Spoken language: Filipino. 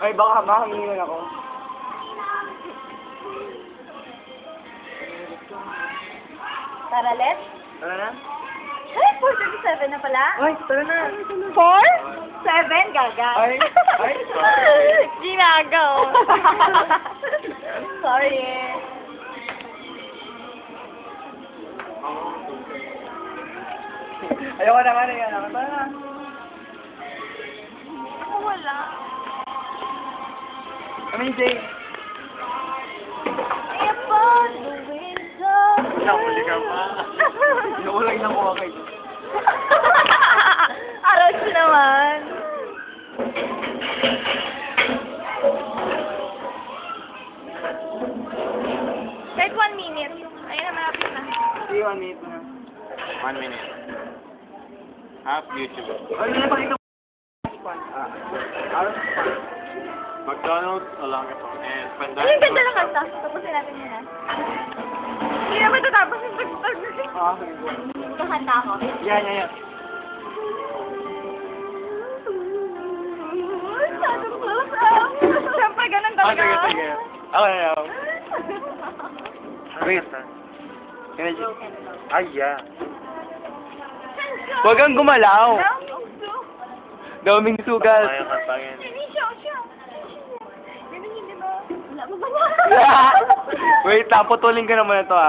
Ay, baka makahingi ako. Tara, let's. Tara na? Ay, 4:37 na pala. Ay, tara na. 4? 7? Gaga. Ay, ay. Ginagaw. Sorry. Ayoko na nga na. Tara na. Ako wala. Amazing. Upon the window. Nakuli ka pa. Nakulay lang ko kayo. Alas naman. Kahit 1 minute. Ayun na, malapit na. See, 1 minute na. 1 minute. Half YouTube. Ay, yun na pakita mo. Aros pa. McDonald's along ito. And Pandan. Ay, ganda ng kanta. Tapusin natin muna. Hindi na matatapos yung tagtag. Ah, sige. Kakanta ako. Yan. Masyado close up. Siyempre, ganun talaga. Sige. Ako na lang. Wait. Ay, yeah. Huwag kang gumalaw. Daming sugal. Kaya kantangin. Hindi siya. Ganun yun, di ba? Wala mo ba? Wait lang, putulin ko naman ito